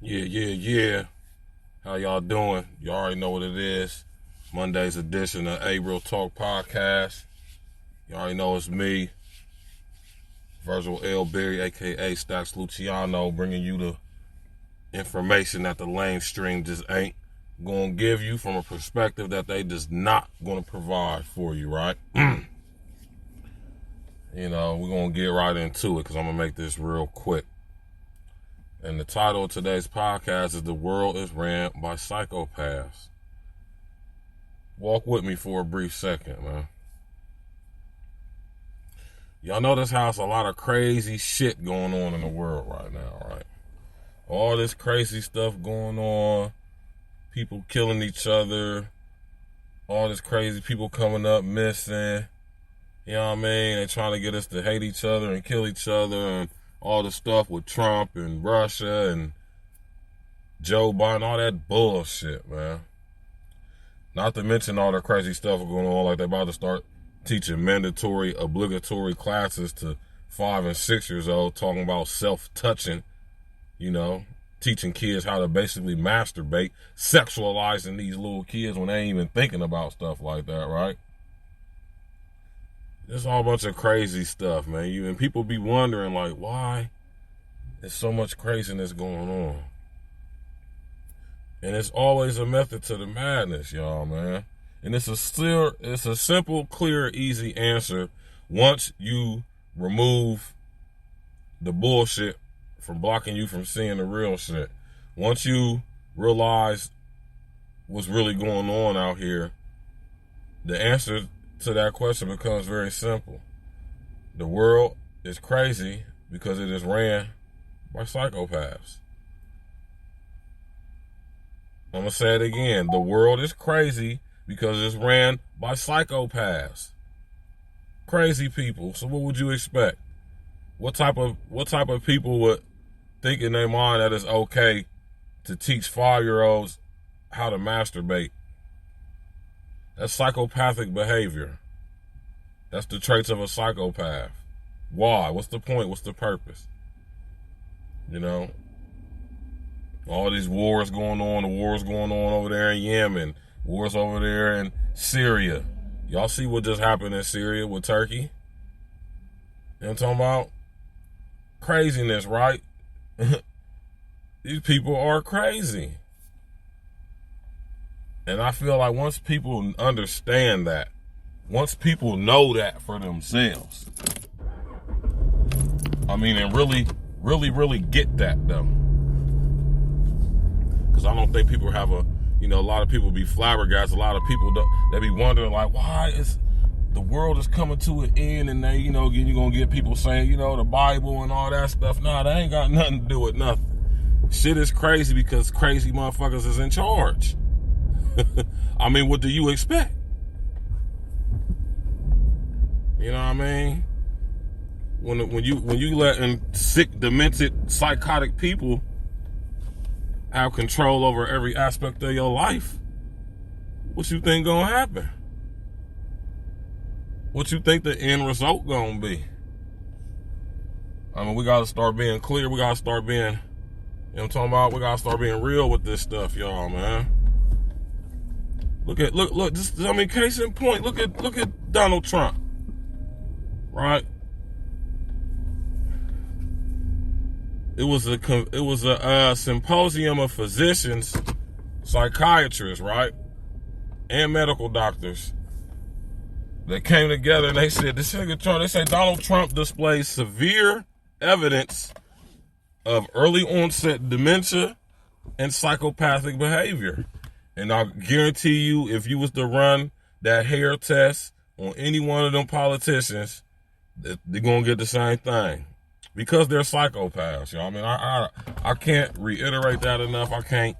Yeah. How y'all doing? You already know what it is. Monday's edition of A Real Talk Podcast. You already know it's me, VirgilBerry, a.k.a. Stacks Luciano, bringing you the information that the mainstream just ain't going to give you from a perspective that they just not going to provide for you, right? You know, we're going to get right into it because I'm going to make this real quick. And the title of today's podcast is The World is Ran by Psychopaths. Walk with me for a brief second, man. Y'all notice how it's a lot of crazy shit going on in the world right now, right? All this crazy stuff going on. People killing each other. All this crazy people coming up missing. You know what I mean? They're trying to get us to hate each other and kill each other and all the stuff with Trump and Russia and Joe Biden, all that bullshit, man. Not to mention all the crazy stuff going on, like they're about to start teaching mandatory, obligatory classes to 5 and 6 years old, talking about self-touching, you know, teaching kids how to basically masturbate, sexualizing these little kids when they ain't even thinking about stuff like that, right? There's all a bunch of crazy stuff, man. And people be wondering, like, why there's so much craziness going on. And it's always a method to the madness, y'all, man. And it's a simple, clear, easy answer once you remove the bullshit from blocking you from seeing the real shit. Once you realize what's really going on out here, the answer to that question becomes very simple. The world is crazy because it is ran by psychopaths. I'm going to say it again. The world is crazy because it's ran by psychopaths. Crazy people. So what would you expect? What type of people would think in their mind that it's okay to teach 5-year-olds how to masturbate? That's psychopathic behavior. That's the traits of a psychopath. Why? What's the point? What's the purpose? You know? All these wars going on. The wars going on over there in Yemen. Wars over there in Syria. Y'all see what just happened in Syria with Turkey? You know what I'm talking about? Craziness, right? These people are crazy. And I feel like once people understand that, once people know that for themselves, I mean, and really get that, though. Because I don't think people have a lot of people be flabbergasted. A lot of people, they be wondering, like, why is the world is coming to an end? And they, you're going to get people saying, the Bible and all that stuff. Nah, that ain't got nothing to do with nothing. Shit is crazy because crazy motherfuckers is in charge. I mean, what do you expect? You know what I mean? When you letting sick, demented, psychotic people have control over every aspect of your life, what you think gonna happen? What you think the end result gonna be? I mean, we gotta start being clear. We gotta start being, you know what I'm talking about? We gotta start being real with this stuff, y'all, man. Look, just, I mean, case in point, look at Donald Trump, right? It was a symposium of physicians, psychiatrists, right, and medical doctors that came together, and they said Donald Trump displays severe evidence of early onset dementia and psychopathic behavior. And I guarantee you, if you was to run that hair test on any one of them politicians, they're gonna get the same thing. Because they're psychopaths, y'all. I mean, I can't reiterate that enough. I can't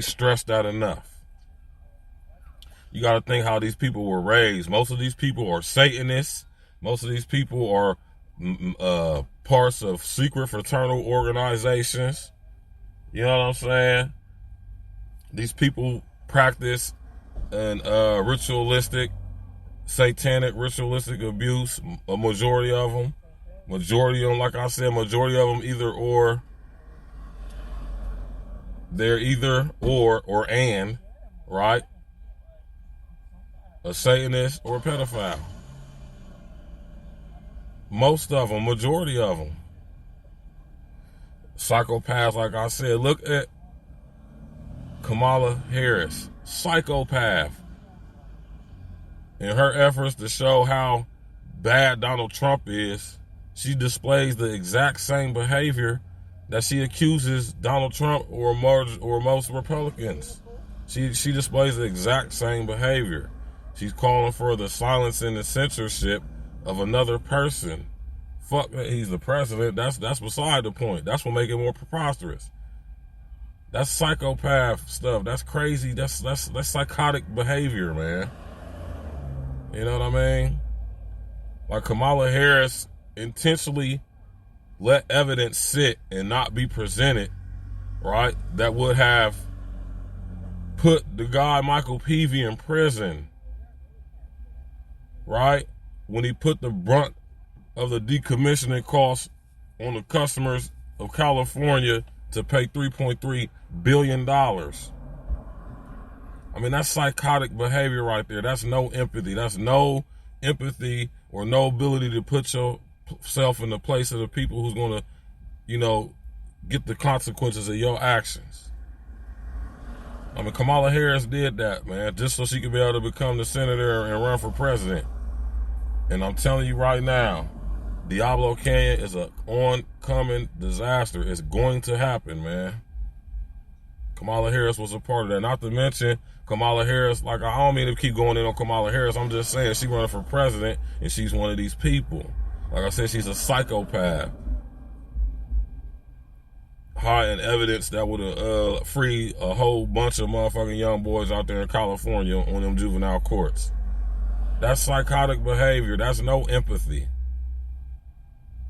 stress that enough. You got to think how these people were raised. Most of these people are Satanists. Most of these people are parts of secret fraternal organizations. You know what I'm saying? These people practice an ritualistic, satanic, ritualistic abuse. A majority of them, like I said, majority of them either or they're either or and, right? A Satanist or a pedophile. Most of them, majority of them. Psychopaths, like I said. Look at Kamala Harris, psychopath. In her efforts to show how bad Donald Trump is, she displays the exact same behavior that she accuses Donald Trump or most Republicans. She displays the exact same behavior. She's calling for the silence and the censorship of another person. Fuck that he's the president. That's beside the point. That's what makes it more preposterous. That's psychopath stuff. That's crazy. That's psychotic behavior, man. You know what I mean? Like Kamala Harris intentionally let evidence sit and not be presented, right? That would have put the guy Michael Peavy in prison, right? When he put the brunt of the decommissioning costs on the customers of California to pay $3.3 billion. I mean, that's psychotic behavior right there. That's no empathy. That's no empathy or no ability to put yourself in the place of the people who's going to, you know, get the consequences of your actions. I mean, Kamala Harris did that, man, just so she could be able to become the senator and run for president. And I'm telling you right now, Diablo Canyon is an oncoming disaster. It's going to happen, man. Kamala Harris was a part of that. Not to mention, Kamala Harris, like, I don't mean to keep going in on Kamala Harris. I'm just saying she's running for president, and she's one of these people. Like I said, she's a psychopath. Hiding evidence that would have freed a whole bunch of motherfucking young boys out there in California on them juvenile courts. That's psychotic behavior. That's no empathy.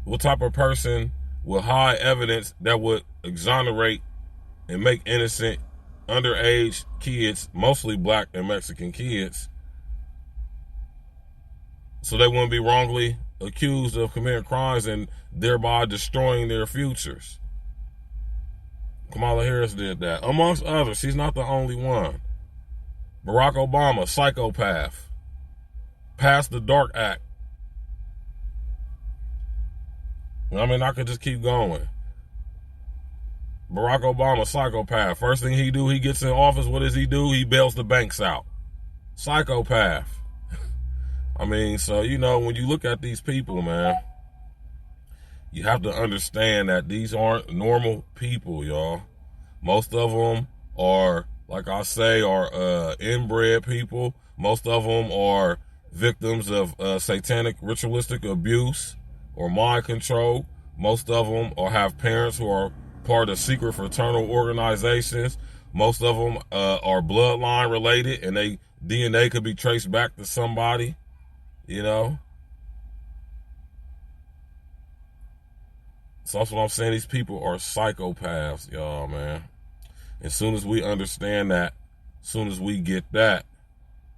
What type of person will hide evidence that would exonerate and make innocent underage kids, mostly black and Mexican kids, so they wouldn't be wrongly accused of committing crimes and thereby destroying their futures? Kamala Harris did that, amongst others. She's not the only one. Barack Obama, psychopath, passed the DARK Act. I mean, I could just keep going. Barack Obama, psychopath. First thing he do, he gets in office, what does he do? He bails the banks out. Psychopath. I mean, so, you know, when you look at these people, man, you have to understand that these aren't normal people, y'all. Most of them are, like I say, are inbred people. Most of them are victims of satanic ritualistic abuse or mind control. Most of them have parents who are part of secret fraternal organizations. Most of them are bloodline related, and they DNA could be traced back to somebody, you know. So that's what I'm saying. These people are psychopaths, y'all, man. As soon as we understand that, as soon as we get that,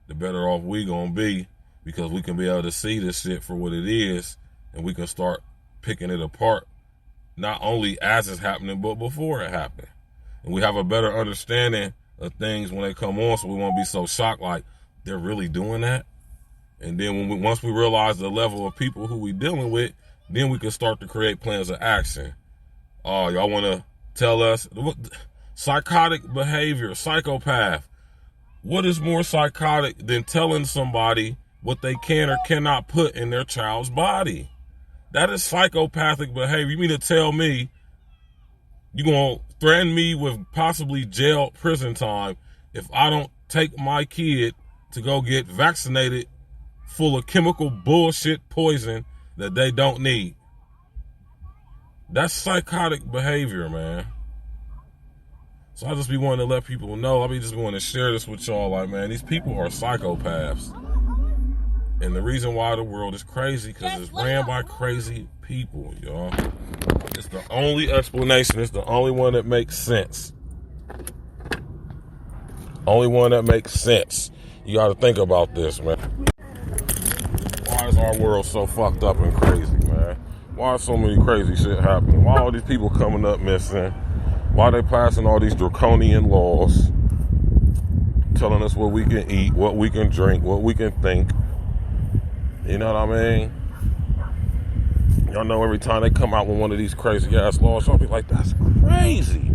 the better off we gonna be, because we can be able to see this shit for what it is, and we can start picking it apart, not only as it's happening, but before it happened. And we have a better understanding of things when they come on, so we won't be so shocked, like, they're really doing that? And then once we realize the level of people who we dealing with, then we can start to create plans of action. Oh, y'all want to tell us? Psychotic behavior, psychopath. What is more psychotic than telling somebody what they can or cannot put in their child's body? That is psychopathic behavior. You mean to tell me you're going to threaten me with possibly jail, prison time if I don't take my kid to go get vaccinated full of chemical bullshit poison that they don't need? That's psychotic behavior, man. So I just be wanting to let people know. I be just wanting to share this with y'all. Like, man, these people are psychopaths. And the reason why the world is crazy, because it's ran by crazy people, y'all. It's the only explanation. It's the only one that makes sense. Only one that makes sense. You got to think about this, man. Why is our world so fucked up and crazy, man? Why is so many crazy shit happening? Why are all these people coming up missing? Why they passing all these draconian laws, telling us what we can eat, what we can drink, what we can think. You know what I mean? Y'all know every time they come out with one of these crazy ass laws, y'all be like, that's crazy.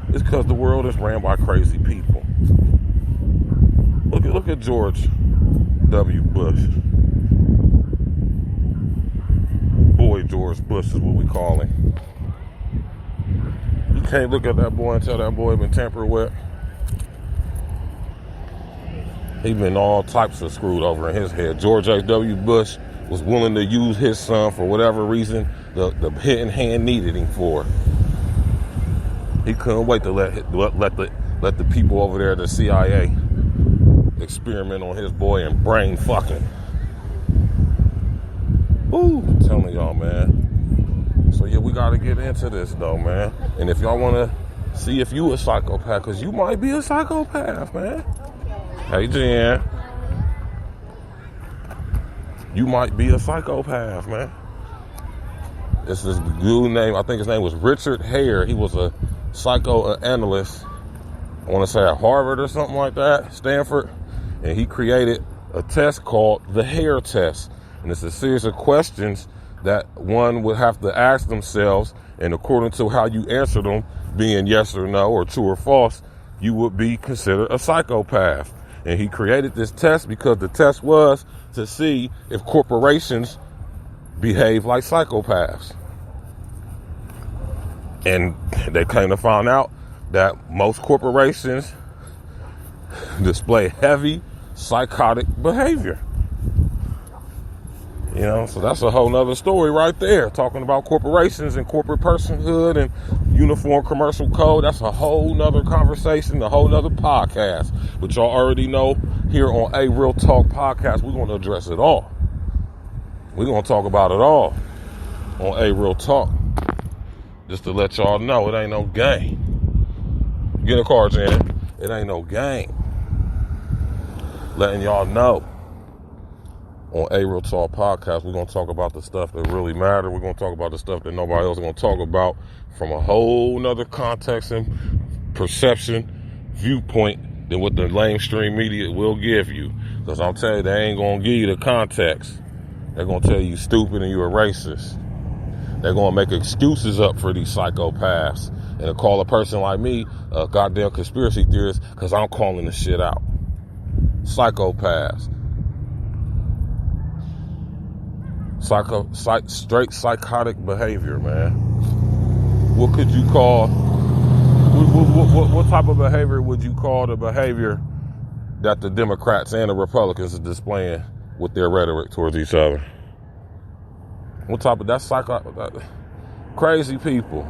It's because the world is ran by crazy people. Look at George W. Bush. Boy George Bush is what we call him. You can't look at that boy and tell that boy been tampered with. He been all types of screwed over in his head. George H.W. Bush was willing to use his son for whatever reason the hidden hand needed him for. He couldn't wait to let the people over there at the CIA experiment on his boy and brain fucking. Ooh, I'm telling y'all, man. So yeah, we gotta get into this though, man. And if y'all wanna see if you a psychopath, cause you might be a psychopath, man. Hey Jen. You might be a psychopath, man. This is the dude name, I think his name was Richard Hare. He was a psychoanalyst, I want to say at Harvard or something like that, Stanford. And he created a test called the Hare test. And it's a series of questions that one would have to ask themselves. And according to how you answer them, being yes or no or true or false, you would be considered a psychopath. And he created this test because the test was to see if corporations behave like psychopaths. And they kind of found out that most corporations display heavy psychotic behavior. You know, so that's a whole nother story right there. Talking about corporations and corporate personhood and uniform commercial code. That's a whole nother conversation, a whole nother podcast. But y'all already know here on A Real Talk podcast, we're going to address it all. We're going to talk about it all on A Real Talk. Just to let y'all know, it ain't no game. Get a car, Janet. It ain't no game. Letting y'all know. On A Real Talk podcast, we're going to talk about the stuff that really matter. We're going to talk about the stuff that nobody else is going to talk about from a whole nother context and perception, viewpoint than what the mainstream media will give you. Because I'm telling you, they ain't going to give you the context. They're going to tell you stupid and you're a racist. They're going to make excuses up for these psychopaths and to call a person like me a goddamn conspiracy theorist because I'm calling the shit out. Psychopaths. Straight psychotic behavior, man. What could you call, what type of behavior would you call the behavior that the Democrats and the Republicans are displaying with their rhetoric towards each other? What type of, that's crazy people.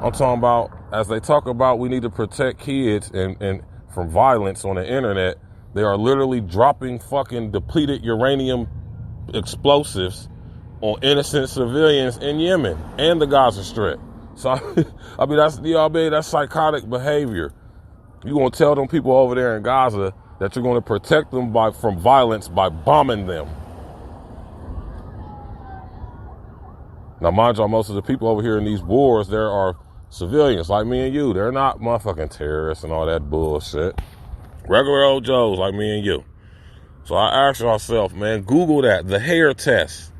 I'm talking about, as they talk about we need to protect kids and from violence on the internet, they are literally dropping fucking depleted uranium explosives on innocent civilians in Yemen and the Gaza Strip. So I mean that's psychotic behavior. You're gonna tell them people over there in Gaza that you're gonna protect them from violence by bombing them. Now mind y'all, most of the people over here in these wars, there are civilians like me and you. They're not motherfucking terrorists and all that bullshit. Regular old Joes like me and you. So I ask yourself, man, Google that, the Hare test,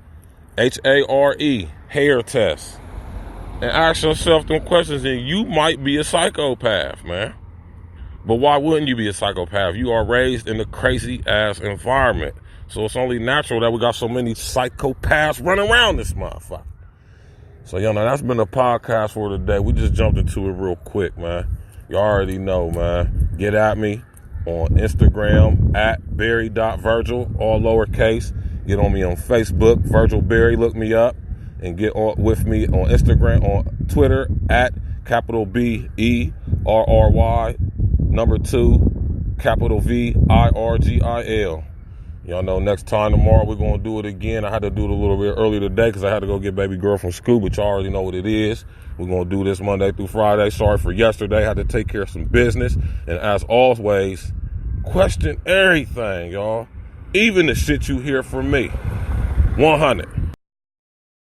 H-A-R-E, Hare test, and ask yourself them questions, and you might be a psychopath, man. But why wouldn't you be a psychopath? You are raised in a crazy ass environment, so it's only natural that we got so many psychopaths running around this motherfucker. So you know, that's been the podcast for today. We just jumped into it real quick, man. You already know, man. Get at me on Instagram at berry.virgil, all lowercase. Get on me on Facebook, VirgilBerry, look me up, and get on with me on Instagram, on Twitter at capital B-E-R-R-Y, number 2, capital V-I-R-G-I-L. Y'all know next time tomorrow we're going to do it again. I had to do it a little bit earlier today because I had to go get baby girl from school, but y'all already know what it is. We're going to do this Monday through Friday. Sorry for yesterday. I had to take care of some business. And as always, question everything, y'all. Even the shit you hear from me. 100.